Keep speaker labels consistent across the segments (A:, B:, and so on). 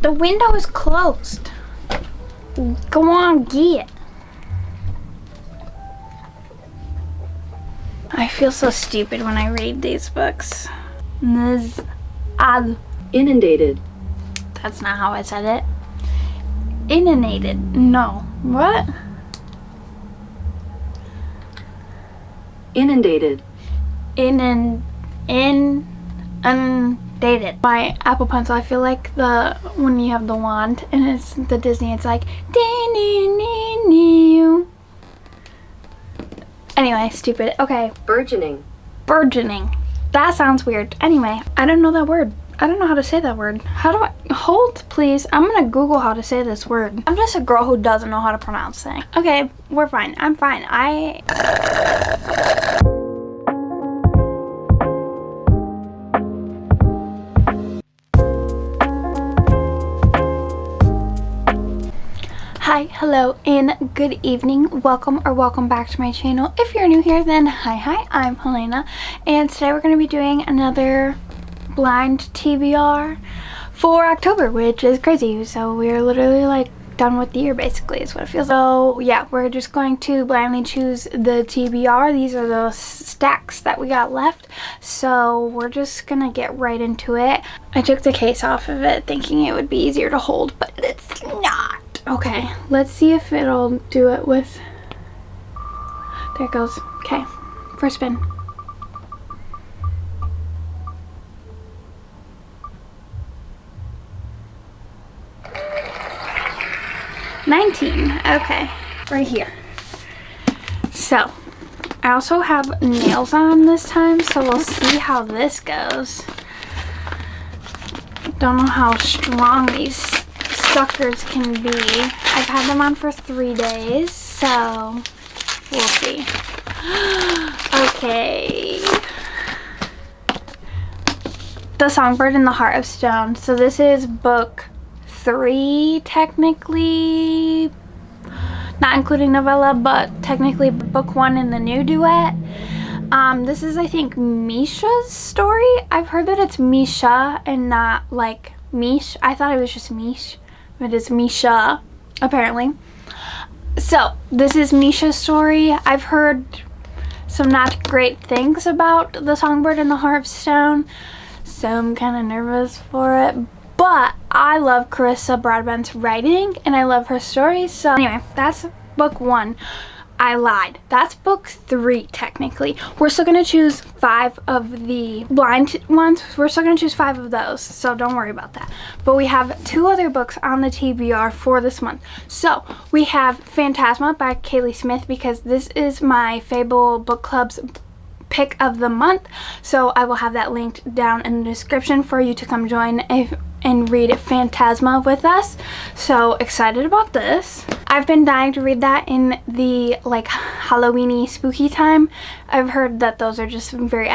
A: The window is closed. Go on, get it. I feel so stupid when I read these books.
B: Inundated.
A: That's not how I said it. Inundated. No. What?
B: Inundated.
A: Inundated. My Apple Pencil, I feel like when you have the wand and it's the Disney, it's like anyway, stupid. Okay.
B: Burgeoning.
A: Burgeoning. That sounds weird. Anyway, I don't know that word. I don't know how to say that word. How do I hold, please? I'm gonna Google how to say this word. I'm just a girl who doesn't know how to pronounce things. Okay, we're fine. I'm fine. Hi, hello, and good evening. Welcome back to my channel. If you're new here, then hi, I'm Helena, and today we're going to be doing another blind TBR for October, which is crazy. So we're literally like done with the year, basically, is what it feels like. So yeah, we're just going to blindly choose the TBR. These are the stacks that we got left, so we're just gonna get right into it. I took the case off of it thinking it would be easier to hold, but it's not. Okay, let's see if it'll do it with, there it goes. Okay, first spin. $19, okay, right here. So, I also have nails on this time, so we'll see how this goes. Don't know how strong these suckers can be. I've had them on for 3 days, so we'll see. Okay. The Songbird and the Heart of Stone. So this is book 3, technically, not including novella, but technically book 1 in the new duet. This is, I think, Misha's story. I've heard that it's Misha and not like Mish. I thought it was just Mish, but it's Misha, apparently. So this is Misha's story. I've heard some not great things about The Songbird and the Heart of Stone, so I'm kind of nervous for it. But I love Carissa Broadbent's writing, and I love her stories. So anyway, that's book 1. I lied. That's book 3, technically. We're still going to choose 5 of the blind ones. We're still going to choose 5 of those, so don't worry about that. But we have 2 other books on the TBR for this month. So we have Phantasma by Kaylee Smith, because this is my Fable Book Club's pick of the month. So I will have that linked down in the description for you to come join and read Phantasma with us. So excited about this. I've been dying to read that in the like Halloween-y spooky time. I've heard that those are just very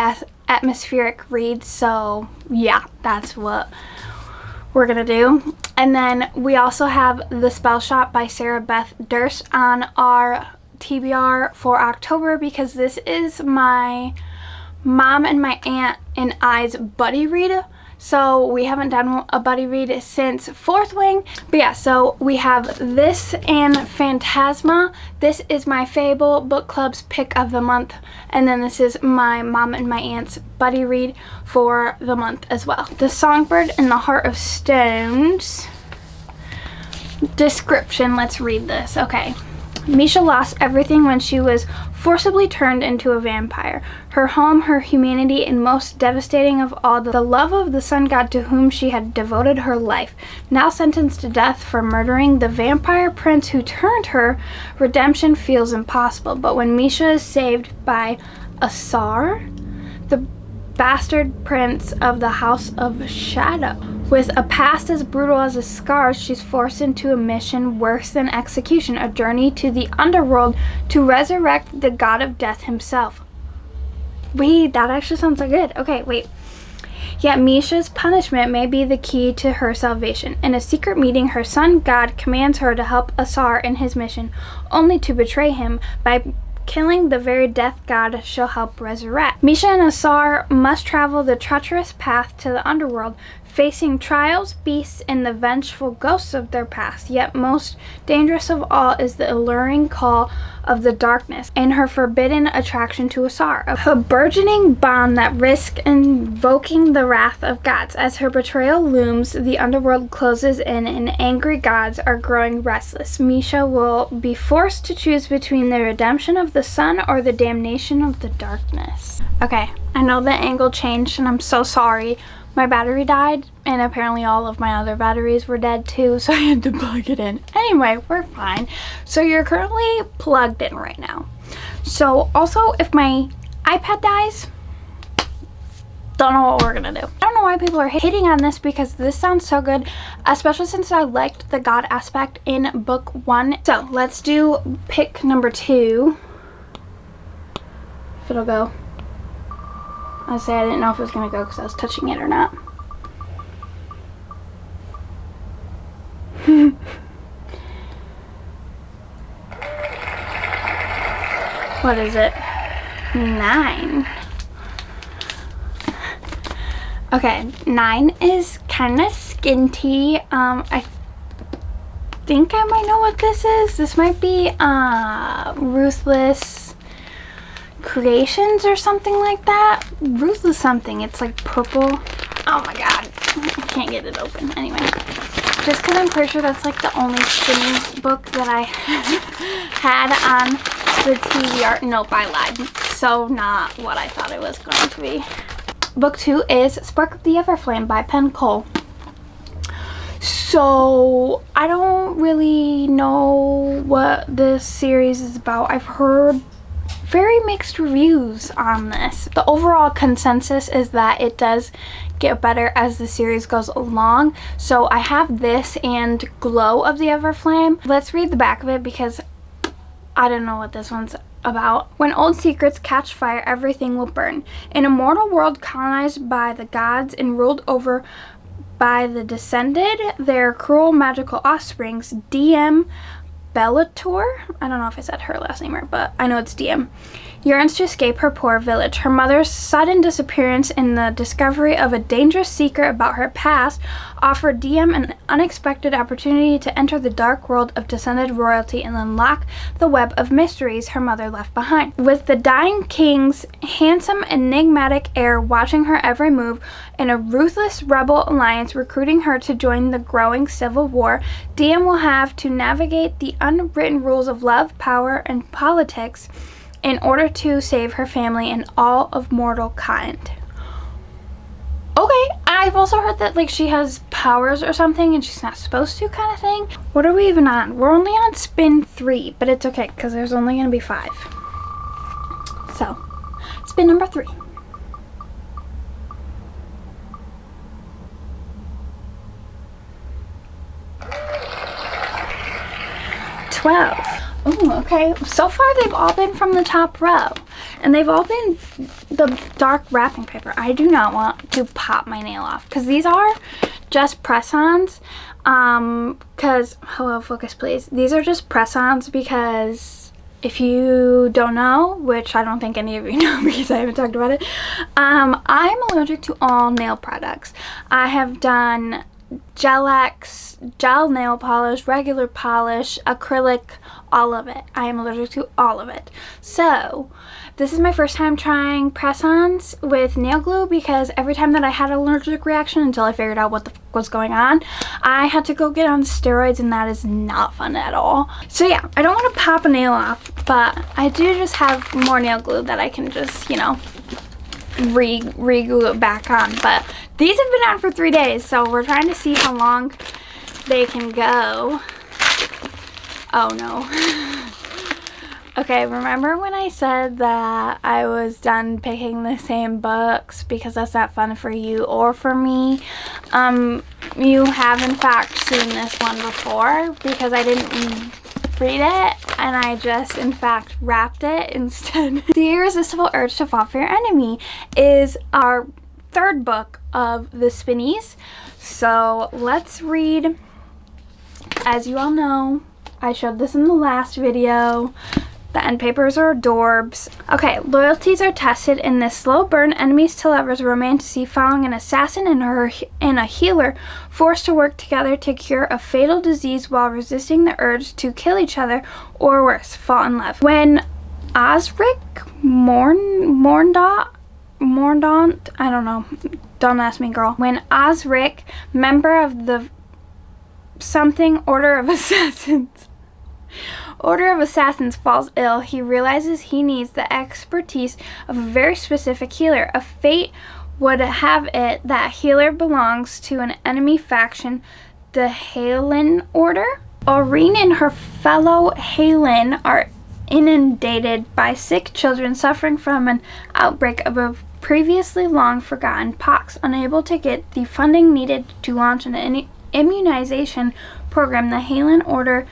A: atmospheric reads, so yeah, that's what we're gonna do. And then we also have The Spell Shop by Sarah Beth Durst on our TBR for October, because this is my mom and my aunt and I's buddy read. So we haven't done a buddy read since 4th Wing. But yeah, so we have this and Phantasma. This is my Fable Book Club's pick of the month. And then this is my mom and my aunt's buddy read for the month as well. The Songbird and the Heart of Stones. Description, let's read this. Okay. Misha lost everything when she was forcibly turned into a vampire. Her home, her humanity, and most devastating of all, the love of the sun god to whom she had devoted her life. Now sentenced to death for murdering the vampire prince who turned her, redemption feels impossible. But when Misha is saved by Asar, the bastard prince of the House of Shadow, with a past as brutal as his scars, she's forced into a mission worse than execution, a journey to the underworld to resurrect the god of death himself. Wait, that actually sounds so good. Okay, wait. Yet Misha's punishment may be the key to her salvation. In a secret meeting, her sun god commands her to help Asar in his mission, only to betray him by killing the very death god she'll help resurrect. Misha and Asar must travel the treacherous path to the underworld, facing trials, beasts, and the vengeful ghosts of their past. Yet most dangerous of all is the alluring call of the darkness and her forbidden attraction to Asar, a burgeoning bond that risks invoking the wrath of gods. As her betrayal looms, the underworld closes in and angry gods are growing restless. Misha will be forced to choose between the redemption of the sun or the damnation of the darkness. Okay, I know the angle changed and I'm so sorry. My battery died, and apparently all of my other batteries were dead too, so I had to plug it in. Anyway, we're fine. So you're currently plugged in right now. So also, if my iPad dies, don't know what we're gonna do. I don't know why people are hating on this because this sounds so good, especially since I liked the God aspect in book 1. So let's do pick number 2. If it'll go. I say I didn't know if it was gonna go because I was touching it or not. What is it? 9. Okay, 9 is kind of skinty. I think I might know what this is. This might be Ruthless Creations or something like that. Ruthless something. It's like purple. Oh my god. I can't get it open. Anyway. Just because I'm pretty sure that's like the only skinny book that I had on the TBR. Nope, I lied. So not what I thought it was going to be. Book 2 is Spark of the Everflame by Penn Cole. So I don't really know what this series is about. I've heard very mixed reviews on this. The overall consensus is that it does get better as the series goes along. So I have this and Glow of the Everflame. Let's read the back of it because I don't know what this one's about. When old secrets catch fire, everything will burn. In a mortal world colonized by the gods and ruled over by the descended, their cruel magical offsprings, DM Bellator, I don't know if I said her last name right, but I know it's DM, yearns to escape her poor village. Her mother's sudden disappearance and the discovery of a dangerous secret about her past offer DM an unexpected opportunity to enter the dark world of descended royalty and unlock the web of mysteries her mother left behind. With the dying king's handsome, enigmatic heir watching her every move and a ruthless rebel alliance recruiting her to join the growing civil war, DM will have to navigate the unwritten rules of love, power, and politics in order to save her family and all of mortal kind. Okay, I've also heard that like she has powers or something and she's not supposed to kind of thing. What are we even on? We're only on spin 3, but it's okay because there's only going to be 5. So, spin number 3. Oh, okay. So far they've all been from the top row. And they've all been the dark wrapping paper. I do not want to pop my nail off. Because these are just press-ons. Because, hello, focus please. These are just press-ons because if you don't know, which I don't think any of you know because I haven't talked about it. I'm allergic to all nail products. I have done Gel-X, gel nail polish, regular polish, acrylic, all of it. I am allergic to all of it. So this is my first time trying press-ons with nail glue because every time that I had an allergic reaction until I figured out what the was going on, I had to go get on steroids and that is not fun at all. So yeah, I don't want to pop a nail off, but I do just have more nail glue that I can just, you know, re-glue it back on. But these have been on for 3 days, so we're trying to see how long they can go. Oh no. Okay, remember when I said that I was done picking the same books because that's not fun for you or for me? You have in fact seen this one before because I didn't read it and I just in fact wrapped it instead. The Irresistible Urge to Fall for Your Enemy is our 3rd book of the Spinnies. So let's read. As you all know, I showed this in the last video. The end papers are adorbs. Okay, loyalties are tested in this slow burn, enemies to lovers romantasy following an assassin and a healer forced to work together to cure a fatal disease while resisting the urge to kill each other or worse, fall in love. When Osric Mordaunt, I don't know, don't ask me, girl. When Osric, member of the something Order of Assassins falls ill, he realizes he needs the expertise of a very specific healer. A fate would have it that healer belongs to an enemy faction, the Halen Order. Aurene and her fellow Halen are inundated by sick children suffering from an outbreak of a previously long forgotten pox. Unable to get the funding needed to launch an immunization program, the Halen Order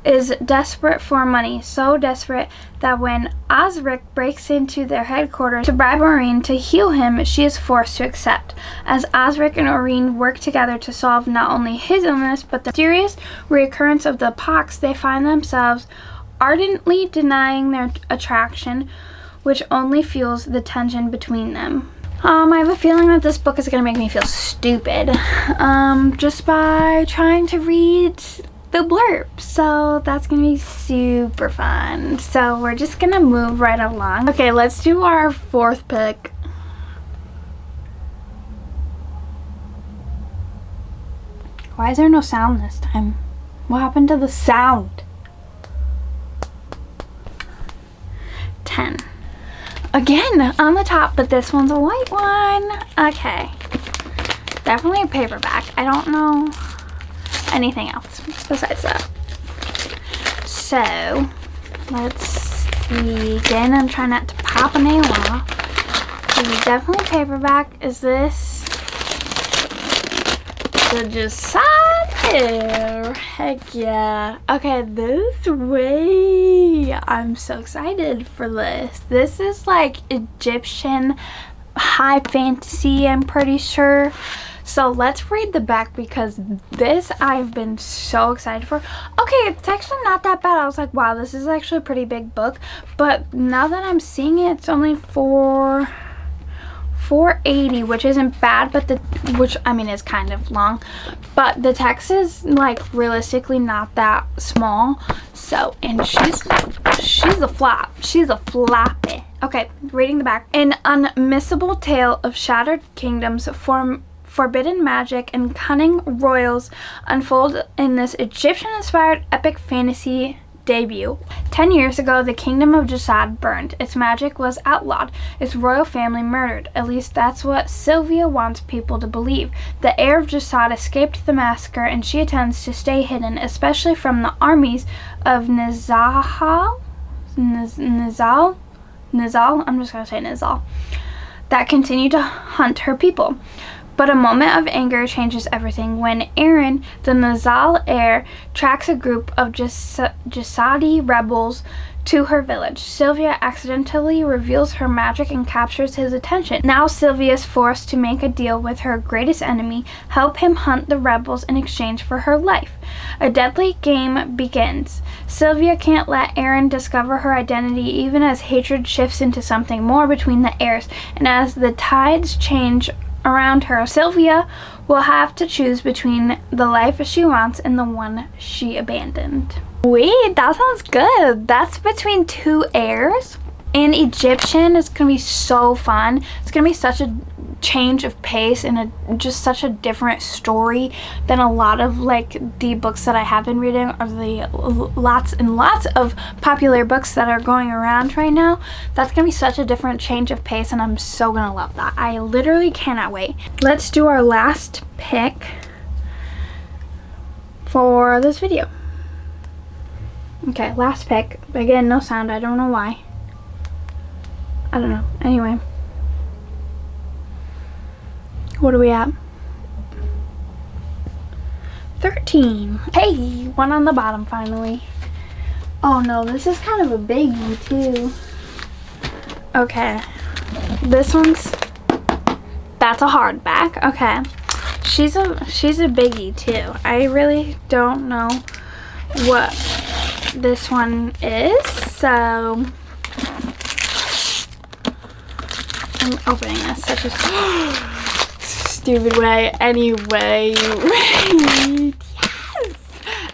A: is desperate for money, so desperate that when Osric breaks into their headquarters to bribe Aurene to heal him, she is forced to accept. As Osric and Aurene work together to solve not only his illness but the mysterious reoccurrence of the pox, they find themselves ardently denying their attraction, which only fuels the tension between them. I have a feeling that this book is going to make me feel stupid just by trying to read the blurb, so that's gonna be super fun. So we're just gonna move right along. Okay, let's do our fourth pick. Why is there no sound this time? What happened to the sound? 10. Again on the top, but this one's a white one. Okay, definitely a paperback. I don't know anything else besides that. So let's see. Again, I'm trying not to pop a nail off. This is definitely paperback. Is this the Josiah? Heck yeah. Okay, this way. I'm so excited for this. This is like Egyptian high fantasy, I'm pretty sure. So let's read the back because this I've been so excited for. Okay, it's actually not that bad. I was like, wow, this is actually a pretty big book. But now that I'm seeing it, it's only $4.80, which isn't bad, but which I mean is kind of long. But the text is like realistically not that small. So, and she's a flop. She's a floppy. Okay, reading the back. An unmissable tale of shattered kingdoms, forbidden magic, and cunning royals unfold in this Egyptian-inspired epic fantasy debut. 10 years ago, the kingdom of Jasad burned. Its magic was outlawed. Its royal family murdered. At least that's what Sylvia wants people to believe. The heir of Jasad escaped the massacre, and she intends to stay hidden, especially from the armies of Nizal, I'm just gonna say Nizal, that continue to hunt her people. But a moment of anger changes everything when Aaron, the Nizal heir, tracks a group of Jasadi rebels to her village. Sylvia accidentally reveals her magic and captures his attention. Now Sylvia is forced to make a deal with her greatest enemy, help him hunt the rebels in exchange for her life. A deadly game begins. Sylvia can't let Aaron discover her identity even as hatred shifts into something more between the heirs, and as the tides change around her, Sylvia will have to choose between the life she wants and the one she abandoned. Wait, that sounds good. That's between two heirs in Egyptian. It's gonna be so fun. It's gonna be such a change of pace and just such a different story than a lot of like the books that I have been reading, or the lots and lots of popular books that are going around right now. That's gonna be such a different change of pace, and I'm so gonna love that. I literally cannot wait. Let's do our last pick for this video. Okay, last pick. Again, no sound. I don't know why. I don't know. Anyway. What are we at? 13. Hey, one on the bottom finally. Oh no, this is kind of a biggie too. Okay. This one's, that's a hardback. Okay. She's a biggie too. I really don't know what this one is. So I'm opening this such a stupid way. Anyway, yes!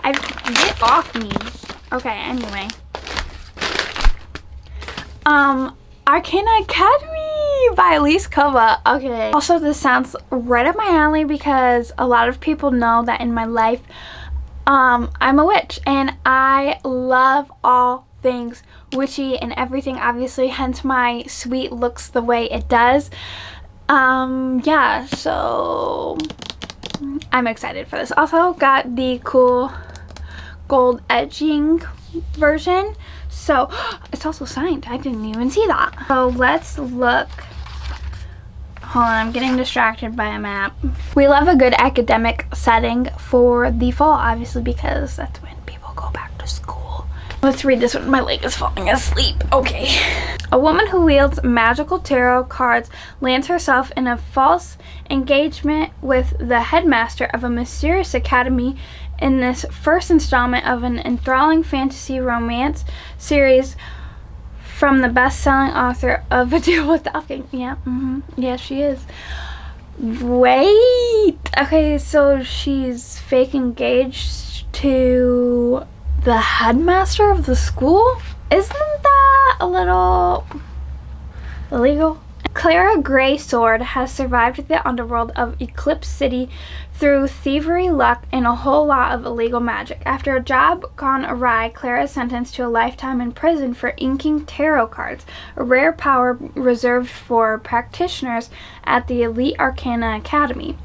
A: Get off me. Okay, anyway. Arcana Academy by Elise Kova. Okay. Also, this sounds right up my alley because a lot of people know that in my life, I'm a witch and I love all things witchy and everything, obviously, hence my suite looks the way it does. Yeah, so I'm excited for this. Also got the cool gold edging version. So it's also signed. I didn't even see that. So let's look. Hold on, I'm getting distracted by a map. We love a good academic setting for the fall, obviously, because that's when people go back to school. Let's read this one. My leg is falling asleep. Okay. A woman who wields magical tarot cards lands herself in a false engagement with the headmaster of a mysterious academy in this first installment of an enthralling fantasy romance series from the best-selling author of A Deal with the Alchemy. Yeah, yeah, she is. Wait. Okay, so she's fake engaged to the headmaster of the school? Isn't that a little illegal? Clara Greysword has survived the underworld of Eclipse City through thievery, luck, and a whole lot of illegal magic. After a job gone awry, Clara is sentenced to a lifetime in prison for inking tarot cards, a rare power reserved for practitioners at the elite Arcana Academy.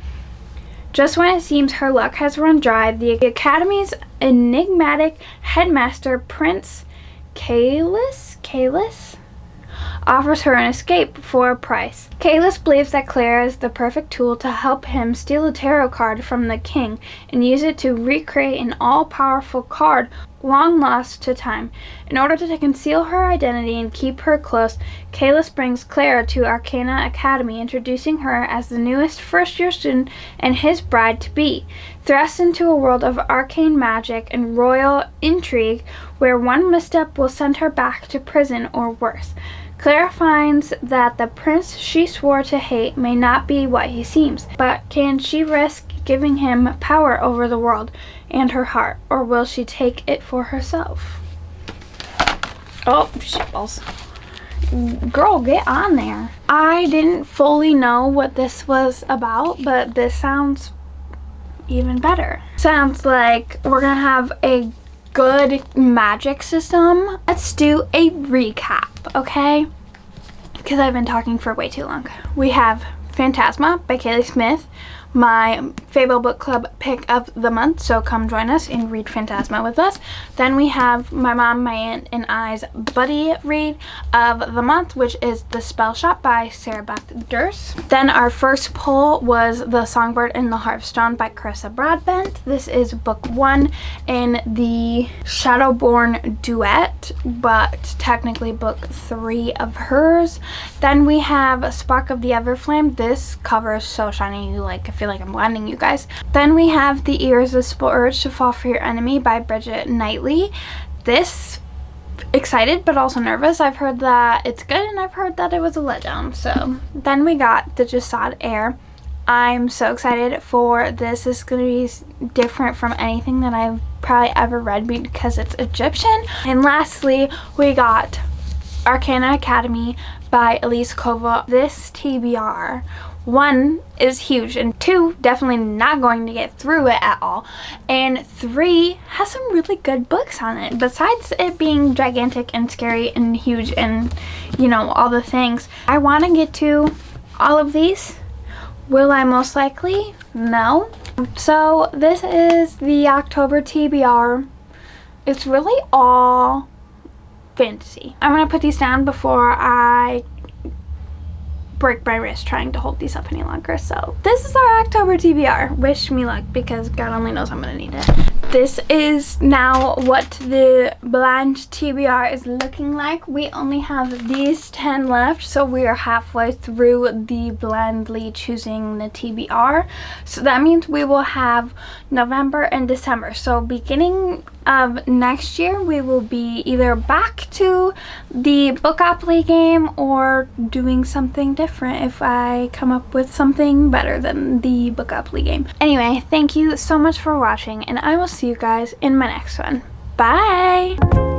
A: Just when it seems her luck has run dry, the Academy's enigmatic headmaster, Prince Kalis, offers her an escape for a price. Kalis believes that Clara is the perfect tool to help him steal a tarot card from the king and use it to recreate an all-powerful card long lost to time. In order to conceal her identity and keep her close, Kalis brings Clara to Arcana Academy, introducing her as the newest first-year student and his bride-to-be. Thrust into a world of arcane magic and royal intrigue where one misstep will send her back to prison or worse. Clara finds that the prince she swore to hate may not be what he seems, but can she risk giving him power over the world and her heart, or will she take it for herself? Oh, shitballs. Girl, get on there. I didn't fully know what this was about, but this sounds even better. Sounds like we're gonna have a good magic system. Let's do a recap, okay? Because I've been talking for way too long. We have Phantasma by Kaylee Smith, my Fable Book Club pick of the month, so come join us and read Phantasma with us. Then we have My Mom, My Aunt, and I's buddy read of the month, which is The Spell Shop by Sarah Beth Durst. Then our first poll was The Songbird and the Hearthstone by Carissa Broadbent. This is book 1 in the Shadowborn duet, but technically book 3 of hers. Then we have Spark of the Everflame. This cover is so shiny, I feel like I'm blinding you guys. Then we have The Irresistible Urge to Fall for Your Enemy by Bridget Knightley. This, excited but also nervous. I've heard that it's good and I've heard that it was a letdown. So then we got The Jasad Heir. I'm so excited for this. This is going to be different from anything that I've probably ever read because it's Egyptian. And lastly, we got Arcana Academy by Elise Kova. This TBR, 1 is huge, and 2, definitely not going to get through it at all, and 3 has some really good books on it. Besides it being gigantic and scary and huge and, all the things, I want to get to all of these. Will I? Most likely no. So this is the October TBR. It's really all fantasy. I'm going to put these down before I break my wrist trying to hold these up any longer. So this is our October TBR. Wish me luck because God only knows I'm gonna need it. This is now what the blind TBR is looking like. We only have these 10 left, so we are halfway through the blindly choosing the TBR. So that means we will have November and December. So beginning of next year, we will be either back to the Bookopoly game or doing something different if I come up with something better than the Bookopoly game. Anyway, thank you so much for watching, and I will see you guys in my next one. Bye!